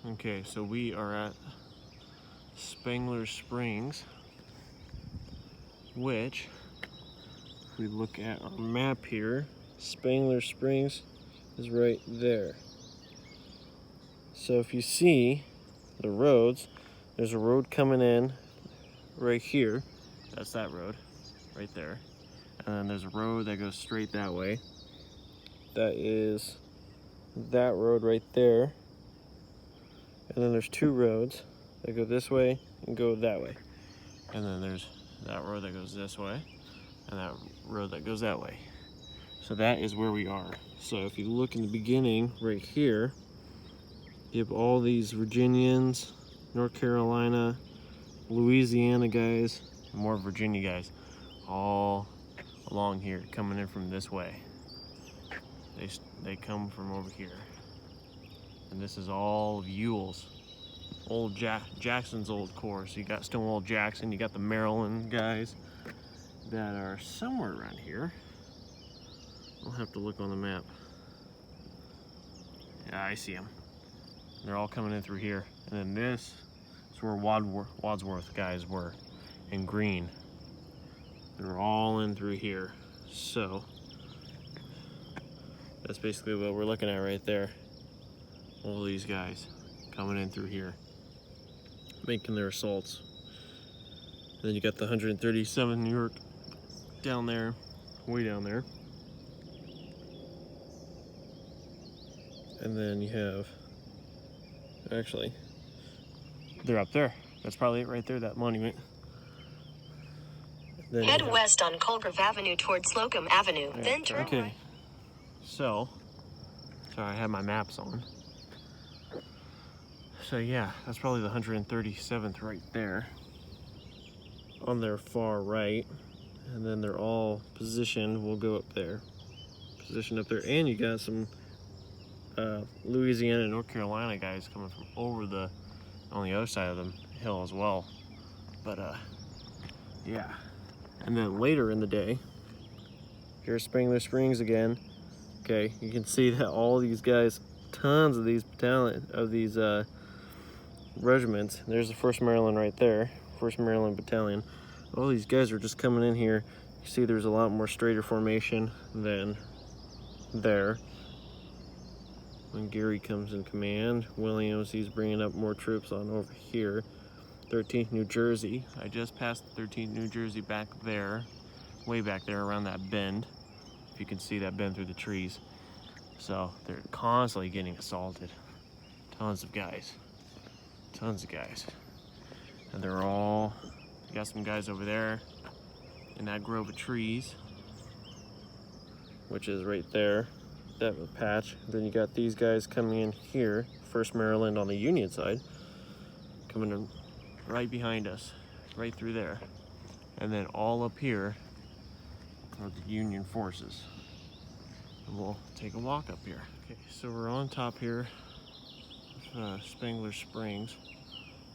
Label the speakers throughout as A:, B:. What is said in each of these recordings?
A: Okay, so we are at Spangler Springs, which, if we look at our map here, Spangler Springs is right there. So if you see the roads, there's a road coming in right here. That's that road right there. And then there's a road that goes straight that way. That is that road right there. And then there's two roads that go this way and go that way. And then there's that road that goes this way and that road that goes that way. So that is where we are. So if you look in the beginning right here, you have all these Virginians, North Carolina, Louisiana guys, and more Virginia guys, all along here, coming in from this way. They come from over here. And this is all of Ewell's, old Jackson's old corps. So you got Stonewall Jackson, you got the Maryland guys that are somewhere around here. I'll have to look on the map. Yeah, I see them. They're all coming in through here. And then this is where Wadsworth guys were, in green. They're all in through here. So that's basically what we're looking at right there. All these guys coming in through here, making their assaults. And then you got the 137th New York down there, way down there. And then you have, actually, they're up there. That's probably it right there, that monument. Then
B: head west on Culp'a Avenue towards Slocum Avenue,
A: yeah,
B: then turn
A: okay.
B: right.
A: So, sorry, I have my maps on. So yeah, that's probably the 137th right there on their far right. And then they're all positioned. We'll go up there. Positioned up there. And you got some Louisiana and North Carolina guys coming from over on the other side of the hill as well. But yeah. And then later in the day, here's Spangler Springs again. Okay, you can see that all these guys, tons of these regiments. There's the 1st Maryland right there, 1st Maryland Battalion. All these guys are just coming in here. You see there's a lot more straighter formation than there. When Gary comes in command, Williams, he's bringing up more troops on over here. 13th New Jersey. I just passed 13th New Jersey back there, way back there around that bend. If you can see that bend through the trees. So they're constantly getting assaulted. Tons of guys. Tons of guys. And they're all, you got some guys over there in that grove of trees, which is right there, that patch. Then you got these guys coming in here, 1st Maryland on the Union side, coming in right behind us, right through there. And then all up here are the Union forces. And we'll take a walk up here. Okay, so we're on top here of Spangler Springs.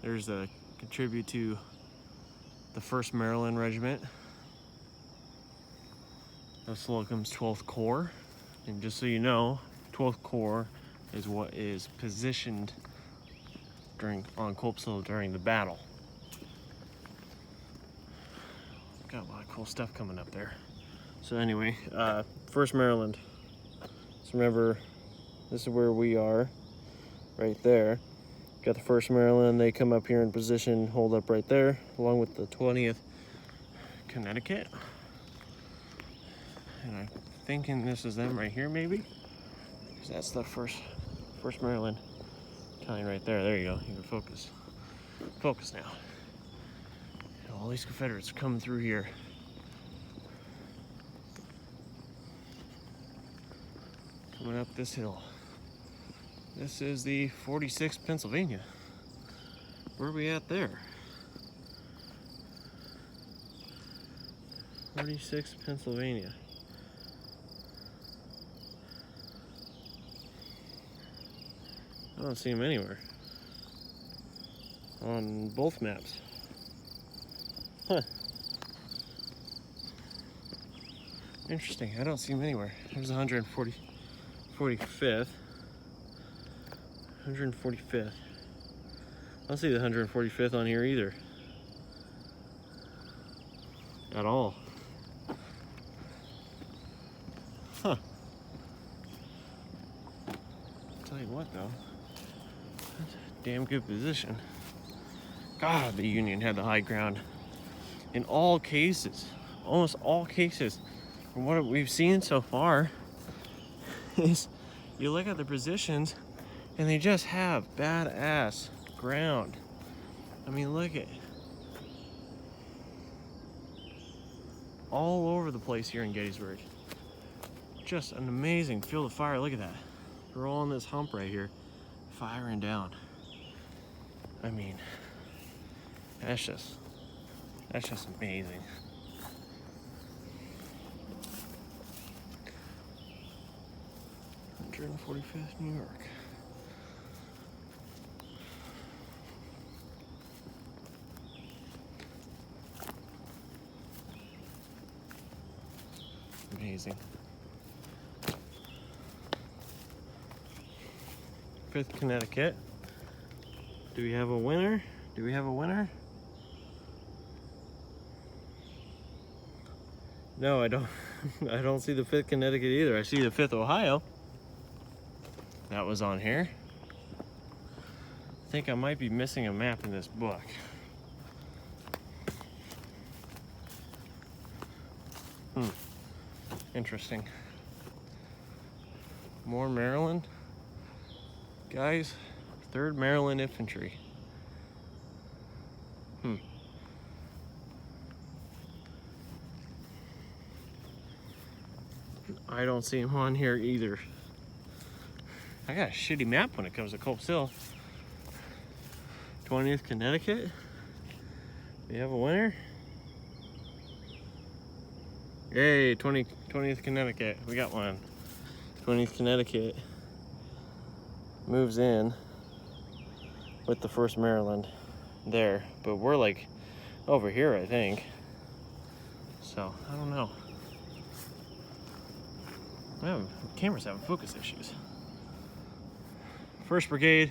A: There's a contribute to the 1st Maryland Regiment of Slocum's 12th Corps. And just so you know, 12th Corps is what is positioned on Culp's Hill during the battle. Got a lot of cool stuff coming up there. So anyway, 1st Maryland. So remember, this is where we are, right there. Got the 1st Maryland, they come up here in position, hold up right there, along with the 20th Connecticut. And I'm thinking this is them right here, maybe? Because that's the 1st Maryland battalion right there. There you go, you can focus. Focus now. And all these Confederates are coming through here. Coming up this hill. This is the 46th Pennsylvania. Where are we at there? 46th Pennsylvania. I don't see them anywhere on both maps. Huh. Interesting. I don't see them anywhere. There's 145th. I don't see the 145th on here either. At all. Huh. Tell you what though, that's a damn good position. God, the Union had the high ground in all cases, almost all cases. From what we've seen so far, is you look at the positions and they just have badass ground. I mean, look at all over the place here in Gettysburg. Just an amazing field of fire. Look at that. We're all on this hump right here, firing down. I mean, that's just amazing. And 45th New York. Amazing. 5th Connecticut. Do we have a winner? Do we have a winner? No, I don't. I don't see the 5th Connecticut either. I see the 5th Ohio. That was on here. I think I might be missing a map in this book. Interesting. More Maryland. Guys, 3rd Maryland Infantry. I don't see him on here either. I got a shitty map when it comes to Culp's Hill. 20th Connecticut. We have a winner. Yay, 20th Connecticut. We got one. 20th Connecticut moves in with the 1st Maryland there. But we're like over here, I think. So, I don't know. Cameras having focus issues. 1st Brigade,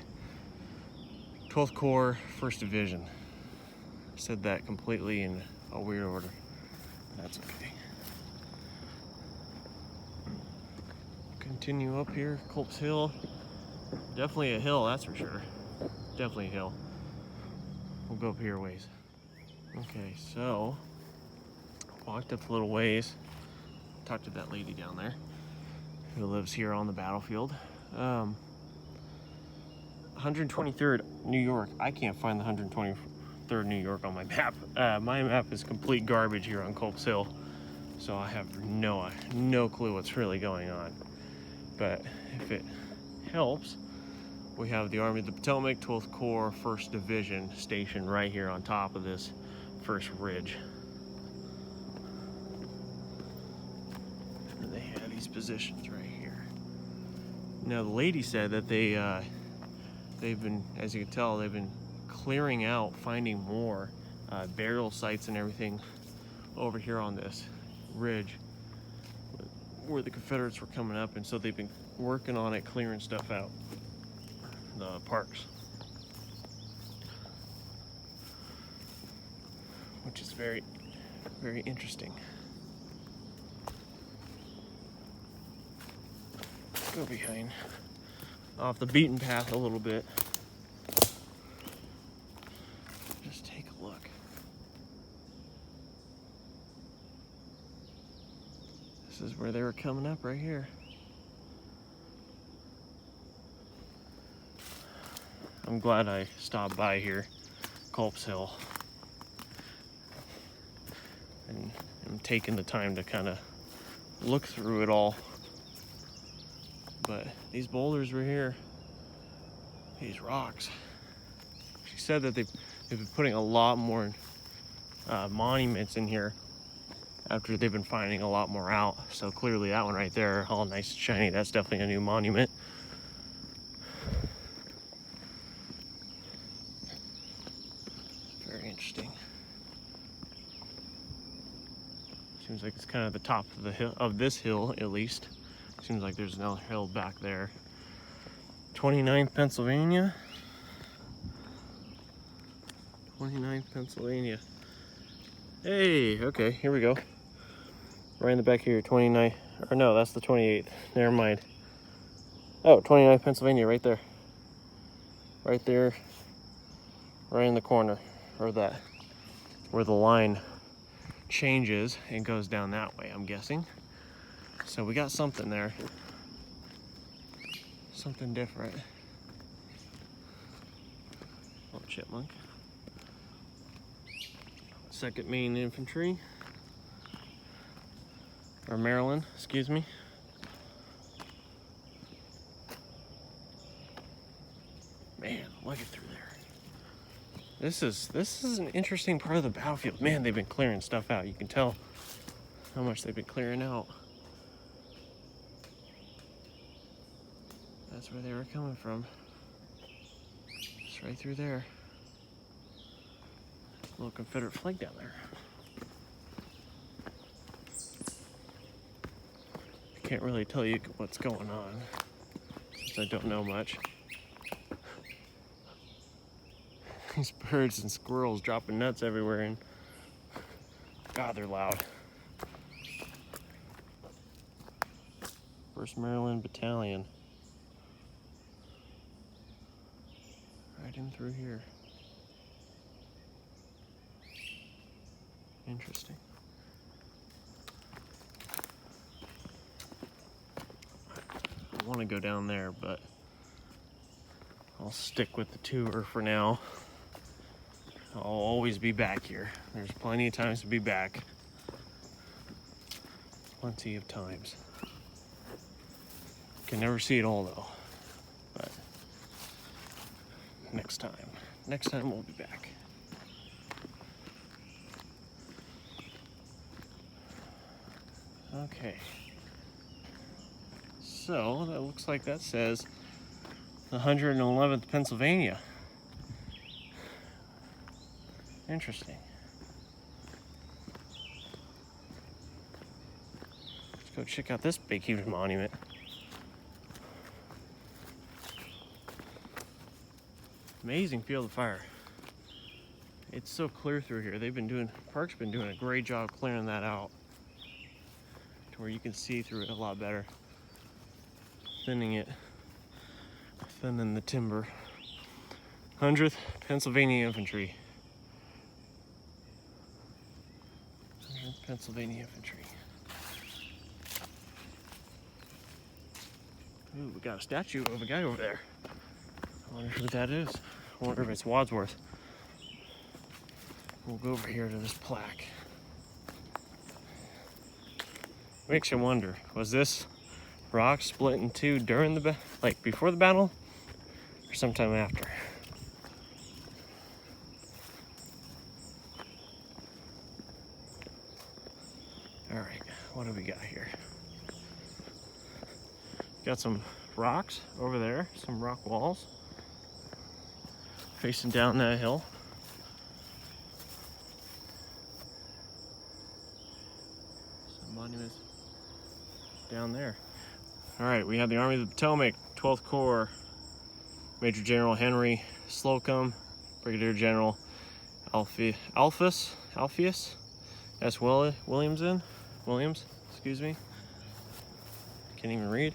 A: 12th Corps, 1st Division. I said that completely in a weird order. That's okay. Continue up here, Culp's Hill. Definitely a hill, that's for sure. Definitely a hill. We'll go up here a ways. Okay, so walked up a little ways. Talked to that lady down there who lives here on the battlefield. 123rd New York. I can't find the 123rd New York on my map. My map is complete garbage here on Culp's Hill, so I have no clue what's really going on. But if it helps, we have the Army of the Potomac, 12th Corps, 1st Division stationed right here on top of this first ridge. And they have these positions right here. Now the lady said that they've been, as you can tell, they've been clearing out, finding more burial sites and everything over here on this ridge where the Confederates were coming up, and so they've been working on it, clearing stuff out, the parks, which is very, very interesting. Let's go behind, off the beaten path a little bit. Just take a look. This is where they were coming up right here. I'm glad I stopped by here, Culp's Hill. And I'm taking the time to kind of look through it all. But these boulders were here, these rocks. She said that they've been putting a lot more monuments in here after they've been finding a lot more out. So clearly that one right there, all nice and shiny, that's definitely a new monument. Very interesting. Seems like it's kind of the top of the hill, of this hill at least. Seems like there's another hill back there. 29th Pennsylvania. 29th Pennsylvania. Hey, okay, here we go. Right in the back here, 29th. Or no, that's the 28th. Never mind. Oh, 29th Pennsylvania, right there. Right there. Right in the corner. Or that. Where the line changes and goes down that way, I'm guessing. So we got something there. Something different. Little chipmunk. 2nd Maine Infantry. Or Maryland, excuse me. Man, look at through there. This is an interesting part of the battlefield. Man, they've been clearing stuff out. You can tell how much they've been clearing out. That's where they were coming from. It's right through there. Little Confederate flag down there. I can't really tell you what's going on since I don't know much. These birds and squirrels dropping nuts everywhere, and God, they're loud. 1st Maryland Battalion. Right in through here. Interesting. I want to go down there, but I'll stick with the tour for now. I'll always be back here. There's plenty of times to be back. Plenty of times. Can never see it all though. But next time. Next time we'll be back. Okay. So that looks like that says the 111th Pennsylvania. Interesting. Let's go check out this big huge monument. Amazing field of fire. It's so clear through here. Park's been doing a great job clearing that out to where you can see through it a lot better. Thinning the timber. 100th Pennsylvania Infantry. 100th Pennsylvania Infantry. Ooh, we got a statue of a guy over there. I wonder who that is. I wonder if it's Wadsworth. We'll go over here to this plaque. Makes you wonder, was this rock split in two during the like before the battle or sometime after? All right, what do we got here? Got some rocks over there, some rock walls facing down that hill. Some monuments down there. All right, we have the Army of the Potomac, 12th Corps, Major General Henry Slocum, Brigadier General Alpheus S. Williams, excuse me. Can't even read.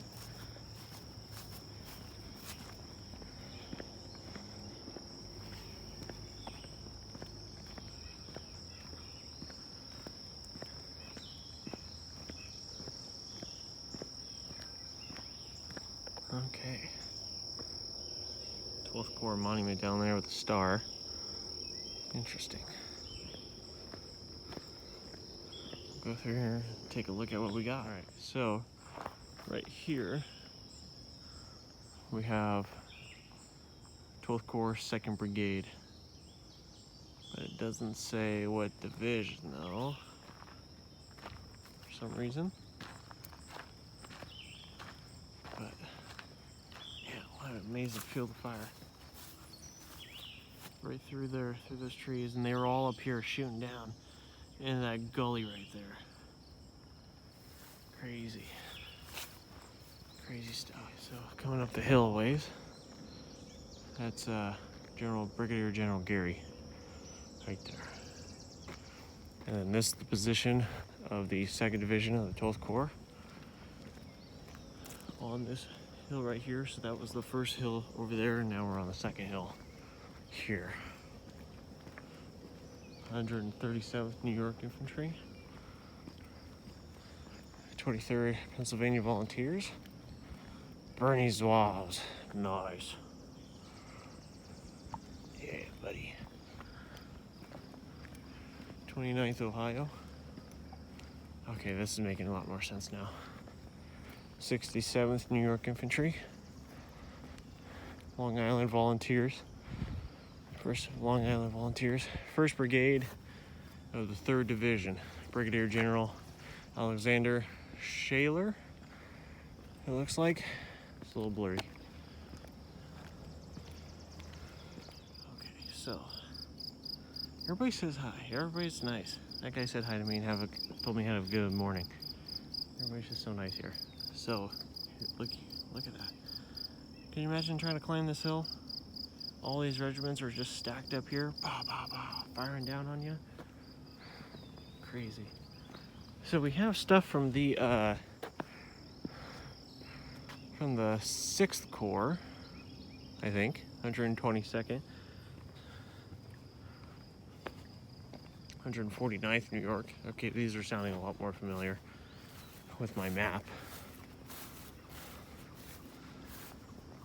A: Okay. 12th Corps monument down there with a star. Interesting. Go through here and take a look at what we got. All right, so right here we have 12th Corps 2nd Brigade, but it doesn't say what division though, for some reason. But yeah, what an amazing field of fire. Right through there, through those trees, and they were all up here shooting down in that gully right there. Crazy. Crazy stuff. So coming up the hill a ways, that's Brigadier General Gary. right there. And then this is the position of the 2nd Division of the 12th Corps on this hill right here. So that was the first hill over there, and now we're on the second hill here. 137th New York Infantry, 23rd Pennsylvania Volunteers, Bernie Zouaves, nice. Yeah, buddy. 29th Ohio. Okay, this is making a lot more sense now. 67th New York Infantry, Long Island Volunteers, 1st Brigade of the 3rd Division, Brigadier General Alexander Shaler, it looks like. It's a little blurry. Okay, so everybody says hi. Everybody's nice. That guy said hi to me and told me have a good morning. Everybody's just so nice here. So, look at that. Can you imagine trying to climb this hill? All these regiments are just stacked up here, bah, bah, bah, firing down on you. Crazy. So we have stuff from the 6th Corps, I think, 122nd, 149th New York. Okay, these are sounding a lot more familiar with my map.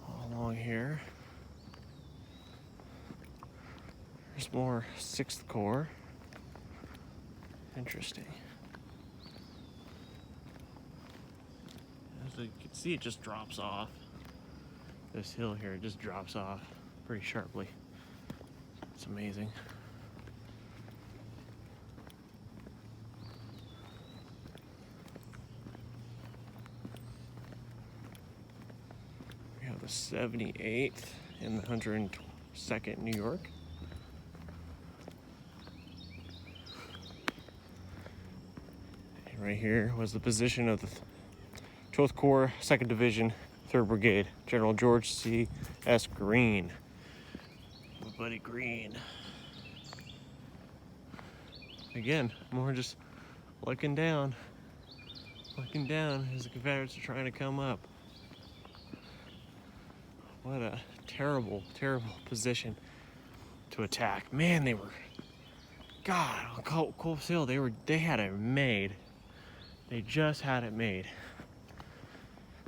A: All along here. There's more 6th Corps. Interesting. As you can see, it just drops off. This hill here, it just drops off pretty sharply. It's amazing. We have the 78th and the 102nd New York. And right here was the position of the 12th Corps, 2nd Division, 3rd Brigade, General George C. S. Green. My buddy Green. Again, more just looking down as the Confederates are trying to come up. What a terrible, terrible position to attack. Man, they were, God, on Culp's Hill, they had it made. They just had it made.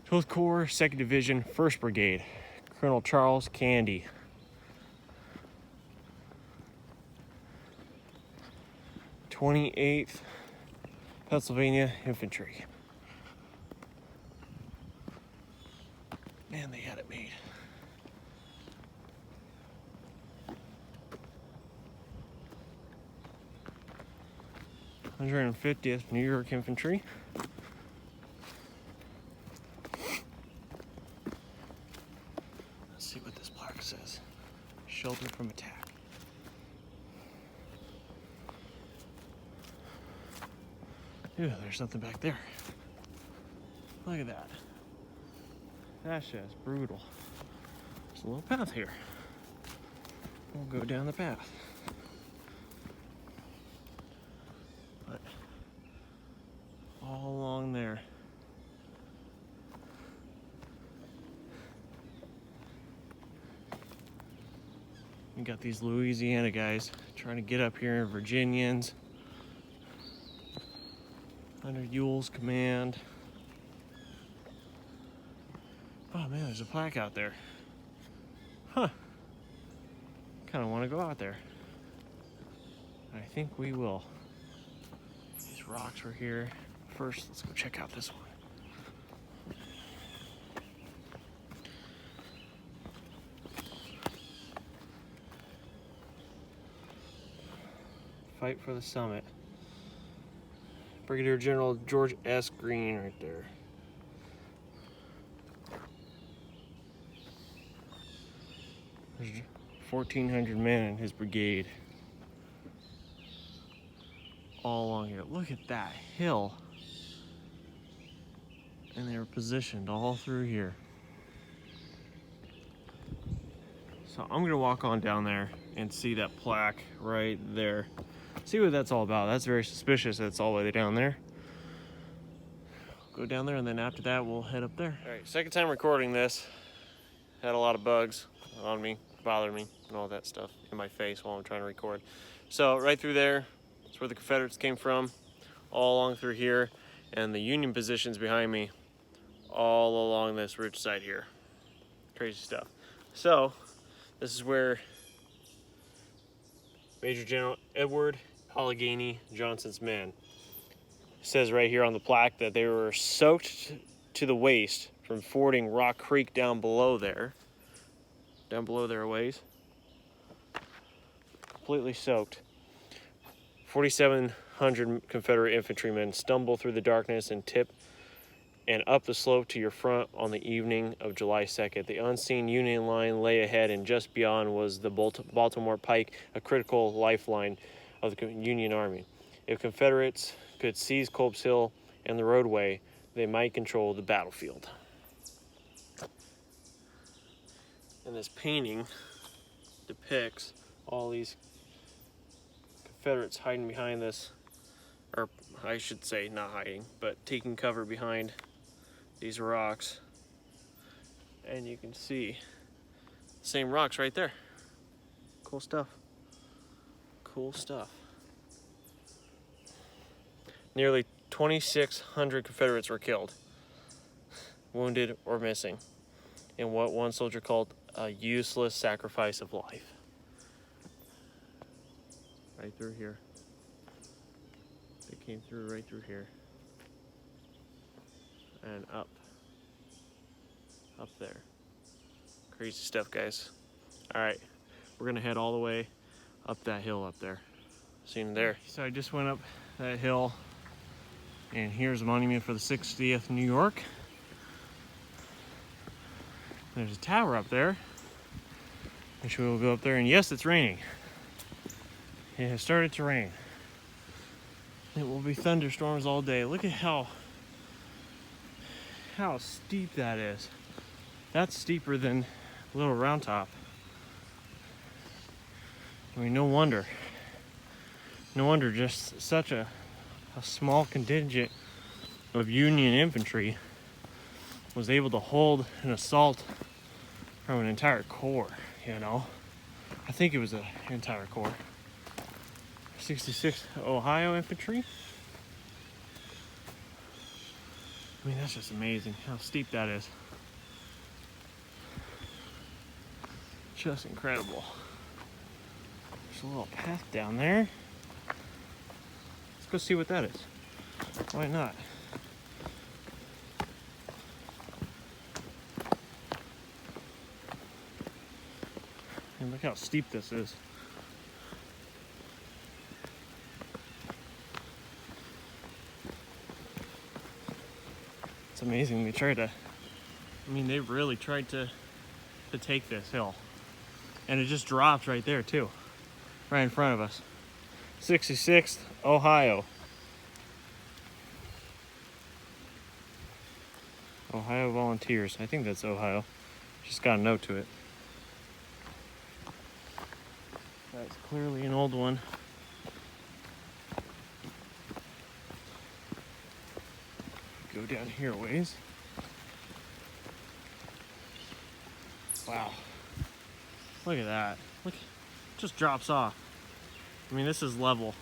A: 12th Corps, 2nd Division, 1st Brigade, Colonel Charles Candy. 28th Pennsylvania Infantry. Man, they had it made. (150th New York Infantry). Let's see what this plaque says. Shelter from attack. Ew, there's something back there. Look at that. That's just brutal. There's a little path here. We'll go down the path. But all along there. You got these Louisiana guys trying to get up here, Virginians. Under Ewell's command. Oh man, there's a plaque out there. Huh. Kind of want to go out there. I think we will. These rocks are here. First, let's go check out this one. Fight for the summit. Brigadier General George S. Green right there. There's 1,400 men in his brigade. All along here. Look at that hill. And they were positioned all through here. So I'm gonna walk on down there and see that plaque right there. See what that's all about. That's very suspicious that it's all the way down there. Go down there, and then after that we'll head up there. All right, second time recording this. Had a lot of bugs on me, bothered me, and all that stuff in my face while I'm trying to record. So right through there, that's where the Confederates came from, all along through here, and the Union positions behind me, all along this ridge side here. Crazy stuff. So this is where Major General Edward Allegheny Johnson's men. It says right here on the plaque that they were soaked to the waist from fording Rock Creek down below there a ways. Completely soaked. 4,700 Confederate infantrymen stumble through the darkness and tip and up the slope to your front on the evening of July 2nd. The unseen Union line lay ahead, and just beyond was the Baltimore Pike, a critical lifeline of the Union Army. If Confederates could seize Culp's Hill and the roadway, they might control the battlefield. And this painting depicts all these Confederates hiding behind this, or I should say not hiding, but taking cover behind these rocks. And you can see the same rocks right there. Cool stuff. Cool stuff. Nearly 2,600 Confederates were killed, wounded, or missing in what one soldier called a useless sacrifice of life. Right through here. They came through right through here. And up there. Crazy stuff, guys. All right, we're gonna head all the way up that hill up there. See you there. So I just went up that hill, and here's a monument for the 60th New York. There's a tower up there. Actually, we'll go up there, and yes, it's raining. It has started to rain. It will be thunderstorms all day. Look at how steep that is. That's steeper than Little Round Top. I mean, no wonder just such a small contingent of Union infantry was able to hold an assault from an entire corps, you know. I think it was an entire corps. 66th Ohio Infantry. I mean, that's just amazing how steep that is. Just incredible. There's a little path down there. Let's go see what that is. Why not? And look how steep this is. It's amazing. They really tried to take this hill. And it just drops right there too. Right in front of us. 66th Ohio. Ohio Volunteers. I think that's Ohio. Just got a note to it. That's clearly an old one. Go down here a ways. Wow. Look at that. Look, it just drops off. I mean, this is level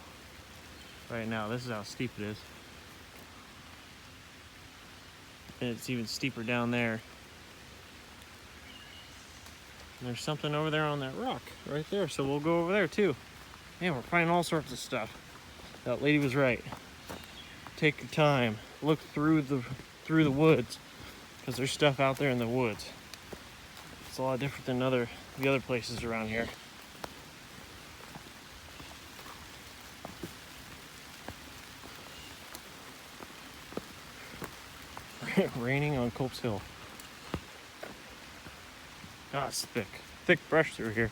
A: right now. This is how steep it is. And it's even steeper down there. And there's something over there on that rock right there. So we'll go over there too. Man, we're finding all sorts of stuff. That lady was right. Take your time. Look through the woods, because there's stuff out there in the woods. It's a lot different than the other places around here. Raining on Culp's Hill. God, it's thick brush through here.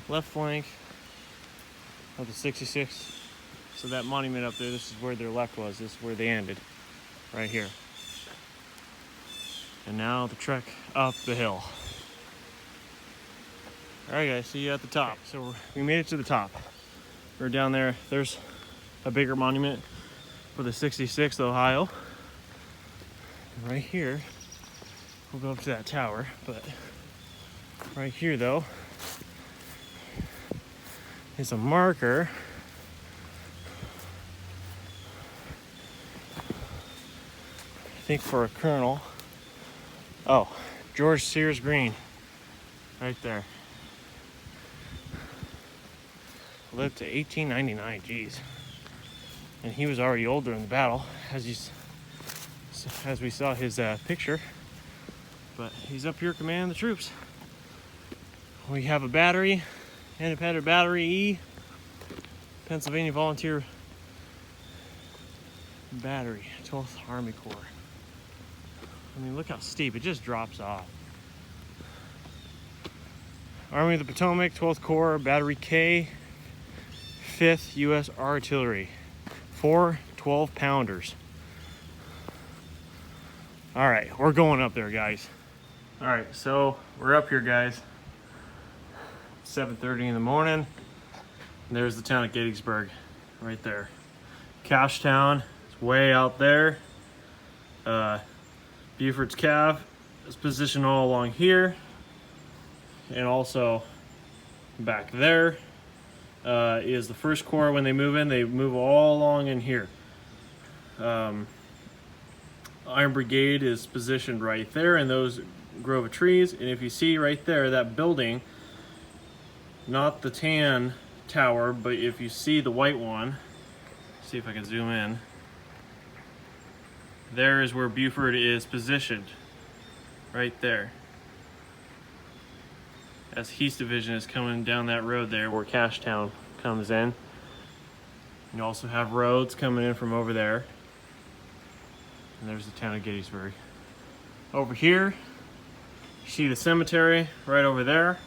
A: Left flank of the 66th. So that monument up there, this is where their left was. This is where they ended, right here. And now the trek up the hill. All right, guys, see you at the top. So we made it to the top. We're down there. There's a bigger monument for the 66th Ohio. And right here, we'll go up to that tower. But right here, though, is a marker. I think for a colonel. Oh, George Sears Green, right there. Lived to 1899, geez. And he was already old during the battle, as we saw his picture. But he's up here commanding the troops. We have a battery, Independent Battery E, Pennsylvania Volunteer Battery, 12th Army Corps. I mean, look how steep, it just drops off. Army of the Potomac, 12th Corps, Battery K, 5th U.S. Artillery. 4 12-pounders. All right, we're going up there, guys. All right, so we're up here, guys. 7:30 in the morning. And there's the town of Gettysburg, right there. Cashtown is way out there. Buford's Cav is positioned all along here, and also back there is the First Corps. When they move all along in here. Iron Brigade is positioned right there in those grove of trees, and if you see right there, that building, not the tan tower, but if you see the white one, see if I can zoom in, there is where Buford is positioned, right there. As Heath Division is coming down that road there where Cashtown comes in. You also have roads coming in from over there. And there's the town of Gettysburg. Over here, you see the cemetery right over there.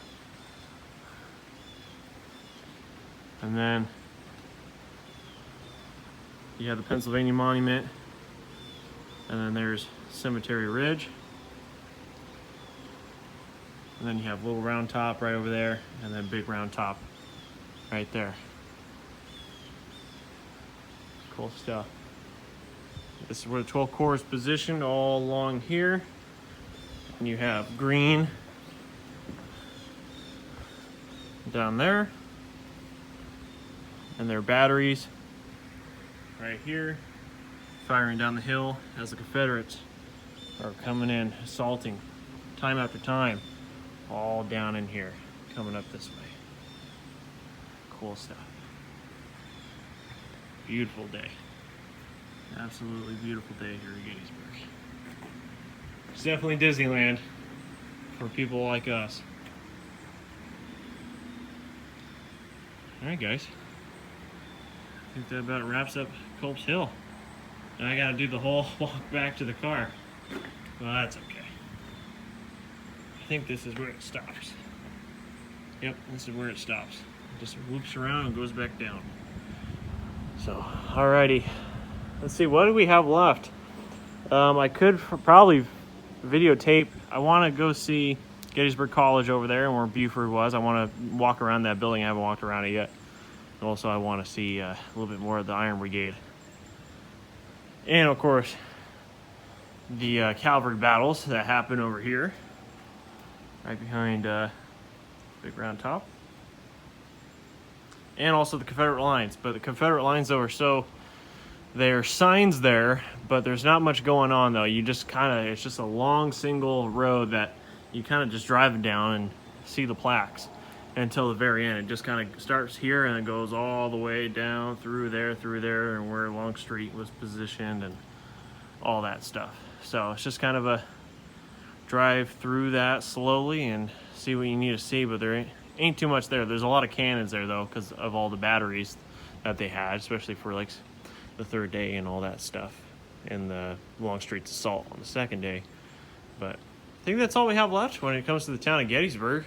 A: And then you have the Pennsylvania Monument. And then there's Cemetery Ridge. And then you have Little Round Top right over there, and then Big Round Top right there. Cool stuff. This is where the 12th Corps is positioned, all along here. And you have green down there. And their batteries right here, firing down the hill as the Confederates are coming in, assaulting time after time. All down in here, coming up this way. Cool stuff. Beautiful day. Absolutely beautiful day here in Gettysburg. It's definitely Disneyland for people like us. Alright, guys. I think that about wraps up Culp's Hill. And I gotta do the whole walk back to the car. Well, that's okay. I think this is where it stops. Yep, this is where it stops. It just whoops around and goes back down. So, alrighty. Let's see, what do we have left? I could probably videotape. I want to go see Gettysburg College over there and where Buford was. I want to walk around that building. I haven't walked around it yet. And also, I want to see a little bit more of the Iron Brigade. And, of course, the cavalry battles that happen over here. Right behind Big Round Top. And also the Confederate lines. But the Confederate lines, though, are so... There are signs there, but there's not much going on, though. You just kind of... It's just a long, single road that you kind of just drive down and see the plaques until the very end. It just kind of starts here and it goes all the way down through there, and where Longstreet was positioned and all that stuff. So it's just kind of a... drive through that slowly and see what you need to see, but there ain't too much there. There's a lot of cannons there, though, because of all the batteries that they had, especially for like the third day and all that stuff, and the Longstreet's assault on the second day. But I think that's all we have left when it comes to the town of Gettysburg,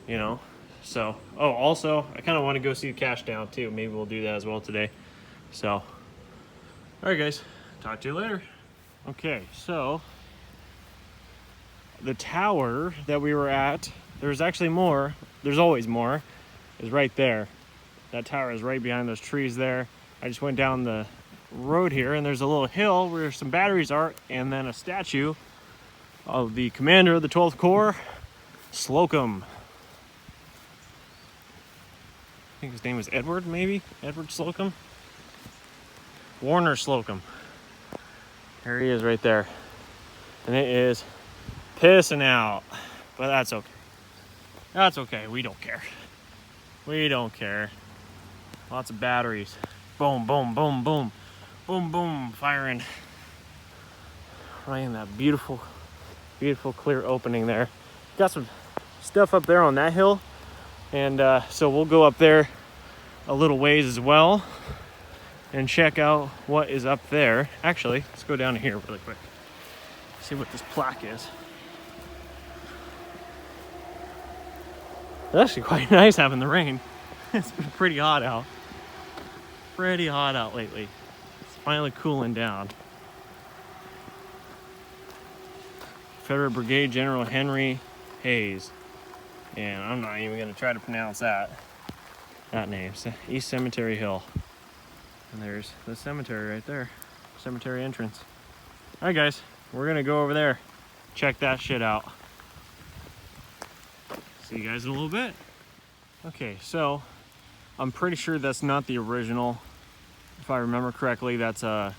A: you know. So, oh, also, I kind of want to go see Cashtown too. Maybe we'll do that as well today. So, all right, guys, talk to you later. Okay, so the tower that we were at, there's actually more. There's always more. Is right there. That tower is right behind those trees there. I just went down the road here, and there's a little hill where some batteries are, and then a statue of the commander of the 12th Corps, Slocum. I think his name is Edward, maybe? Edward Slocum? Warner Slocum. There he is right there. And it is pissing out. But that's okay. That's okay. We don't care. We don't care. Lots of batteries. Boom, boom, boom, boom. Boom, boom. Firing. Right in that beautiful, beautiful clear opening there. Got some stuff up there on that hill. And so we'll go up there a little ways as well and check out what is up there. Actually, let's go down here really quick. See what this plaque is. It's actually quite nice having the rain. It's been pretty hot out. Pretty hot out lately. It's finally cooling down. Confederate Brigade General Henry Hayes. And I'm not even going to try to pronounce that name. East Cemetery Hill. And there's the cemetery right there. Cemetery entrance. Alright guys, we're going to go over there. Check that shit out. See you guys in a little bit. Okay, so I'm pretty sure that's not the original. If I remember correctly, that's a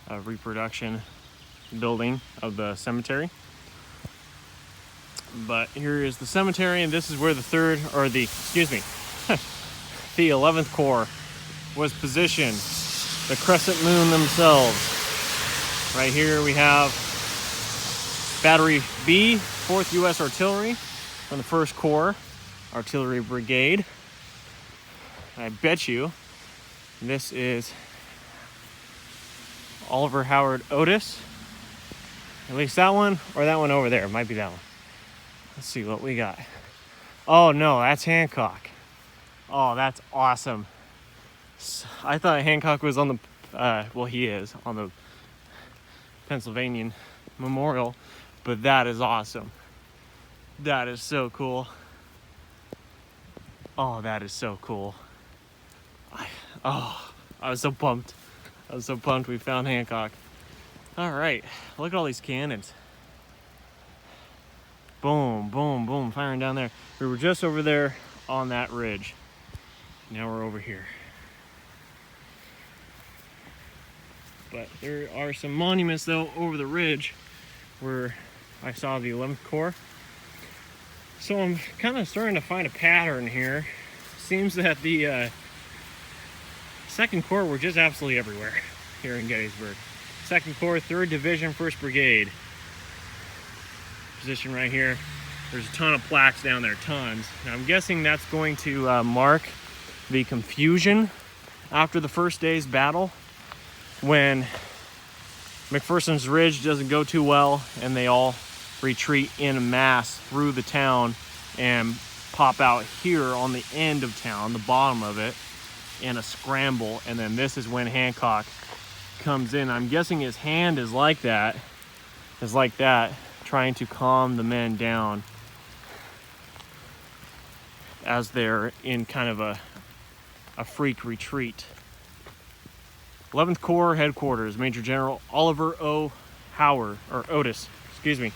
A: reproduction building of the cemetery. But here is the cemetery, and this is where the 11th Corps was positioned. The Crescent Moon themselves. Right here we have Battery B, 4th U.S. Artillery from the 1st Corps Artillery Brigade. I bet you this is Oliver Howard Otis. At least that one, or that one over there. It might be that one. Let's see what we got. Oh no, that's Hancock. Oh, that's awesome. I thought Hancock was on the, well, he is on the Pennsylvania Memorial, but that is awesome. That is so cool. Oh, that is so cool. I was so pumped. I was so pumped we found Hancock. All right, look at all these cannons. Boom, boom, boom, firing down there. We were just over there on that ridge. Now we're over here. But there are some monuments though over the ridge where I saw the 11th Corps. So I'm kind of starting to find a pattern here. Seems that the 2nd Corps were just absolutely everywhere here in Gettysburg. 2nd Corps, 3rd Division, 1st Brigade. Position right here. There's a ton of plaques down there, tons. Now I'm guessing that's going to mark the confusion after the first day's battle when McPherson's Ridge doesn't go too well and they all retreat in mass through the town and pop out here on the end of town, the bottom of it, in a scramble. And then this is when Hancock comes in. I'm guessing his hand is like that, trying to calm the men down as they're in kind of a freak retreat. 11th Corps Headquarters, Major General Oliver Howard, or Otis, excuse me.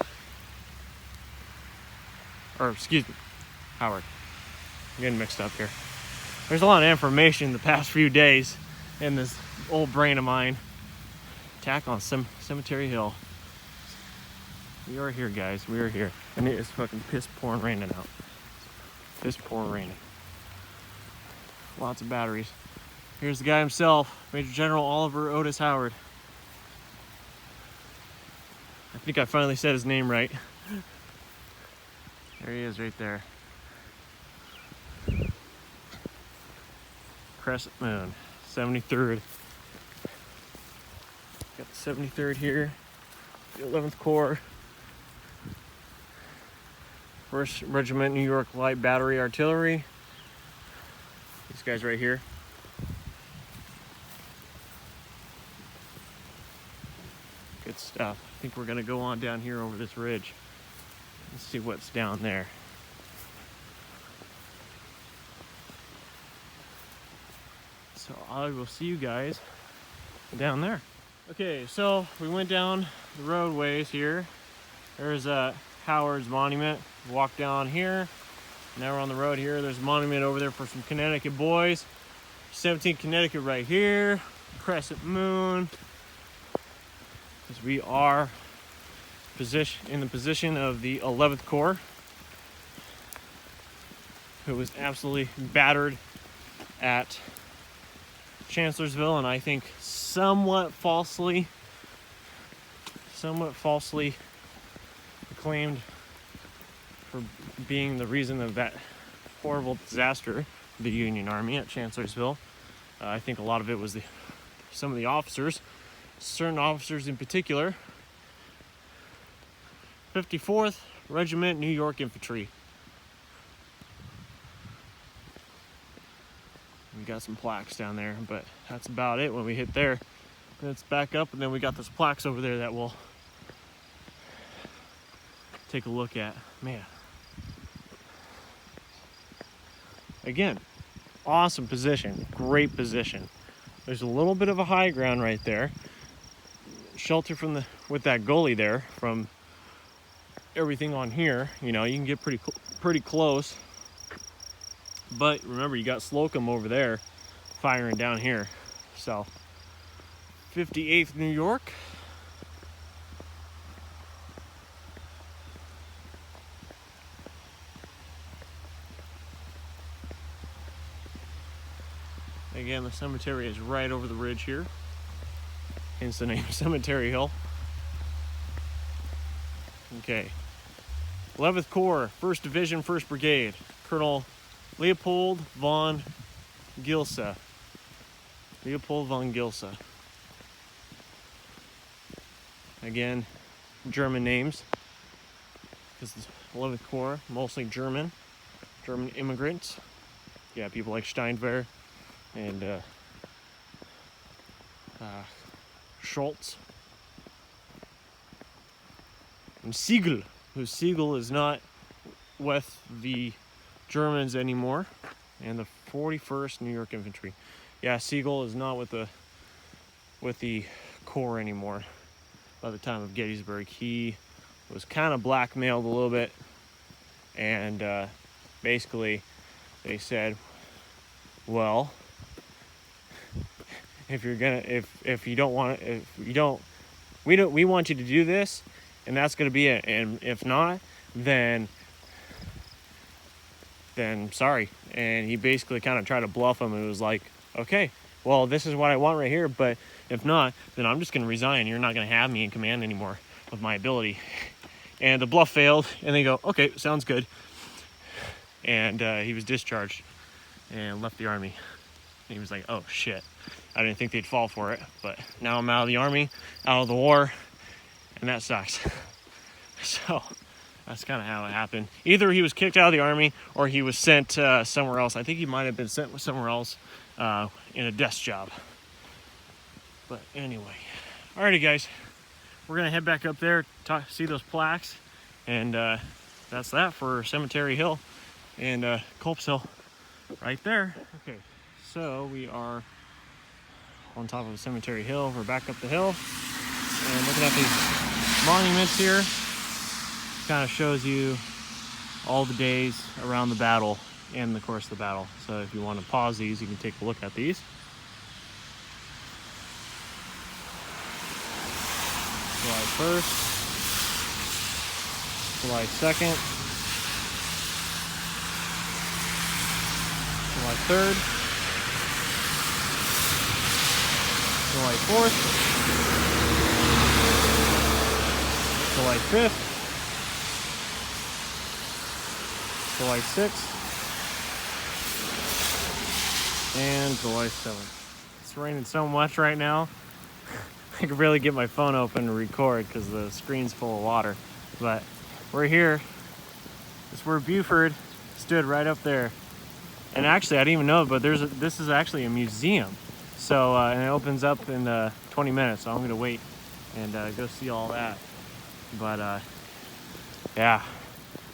A: Howard. I'm getting mixed up here. There's a lot of information the past few days in this old brain of mine. Attack on Cemetery Hill. We are here, guys. We are here. And it is fucking piss pouring raining out. Piss pouring raining. Lots of batteries. Here's the guy himself, Major General Oliver Otis Howard. I think I finally said his name right. There he is right there. Crescent Moon, 73rd. Got the 73rd here. The 11th Corps. 1st Regiment New York Light Battery Artillery. These guys right here. Good good stuff. I think we're gonna go on down here over this ridge and see what's down there. So I will see you guys down there. Okay, so we went down the roadways here. There's Howard's monument. Walk down here. Now we're on the road here. There's a monument over there for some Connecticut boys. 17 Connecticut right here. Crescent moon. Because we are in the position of the 11th Corps, who was absolutely battered at Chancellorsville, and I think somewhat falsely acclaimed for being the reason of that horrible disaster, the Union Army at Chancellorsville. I think a lot of it was some of the officers, certain officers in particular. 54th Regiment New York Infantry. We got some plaques down there, but that's about it when we hit there. Let's back up, and then we got those plaques over there that we'll take a look at. Man. Again, awesome position, great position. There's a little bit of a high ground right there. Shelter from with that gully there from everything on here. You know, you can get pretty close. But remember, you got Slocum over there firing down here. So 58th New York. Again, the cemetery is right over the ridge here. Hence the name Cemetery Hill. Okay. 11th Corps, 1st Division, 1st Brigade. Colonel Leopold von Gilsa. Leopold von Gilsa. Again, German names. Because the 11th Corps, mostly German immigrants. Yeah, people like Steinwehr and Schultz. And Siegel, whose Siegel is not with the Germans anymore, and the 41st New York Infantry. Yeah, Siegel is not with the Corps anymore. By the time of Gettysburg, he was kind of blackmailed a little bit, and basically they said, well, we want you to do this, and that's going to be it, and if not, then sorry. And he basically kind of tried to bluff him, and it was like, okay, well, this is what I want right here, but if not, then I'm just going to resign. You're not going to have me in command anymore with my ability. And the bluff failed, and they go, okay, sounds good. And he was discharged and left the army. And he was like, oh shit, I didn't think they'd fall for it, but now I'm out of the army, out of the war, and that sucks. So that's kind of how it happened. Either he was kicked out of the army or he was sent somewhere else. I think he might have been sent somewhere else in a desk job. But anyway, alrighty guys, we're gonna head back up there, see those plaques, and that's that for Cemetery Hill and Culp's Hill right there. Okay, so we are on top of Cemetery Hill. We're back up the hill and looking at these monuments here. Kind of shows you all the days around the battle and the course of the battle. So if you want to pause these, you can take a look at these. July 1st, July 2nd, July 3rd, July 4th, July 5th, July 6th, and July 7th. It's raining so much right now, I could barely get my phone open to record because the screen's full of water. But we're here. This is where Buford stood, right up there. And actually, I didn't even know, but this is actually a museum. So, and it opens up in 20 minutes, so I'm gonna wait and go see all that. But yeah,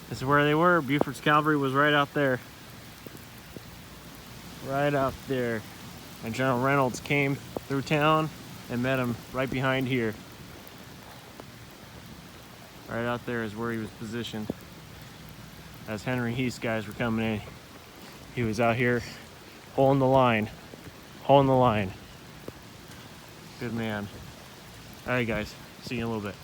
A: this is where they were. Buford's cavalry was right out there. Right out there. And General Reynolds came through town and met him right behind here. Right out there is where he was positioned. As Henry Heath's guys were coming in, he was out here holding the line. Holding the line. Good man. All right, guys. See you in a little bit.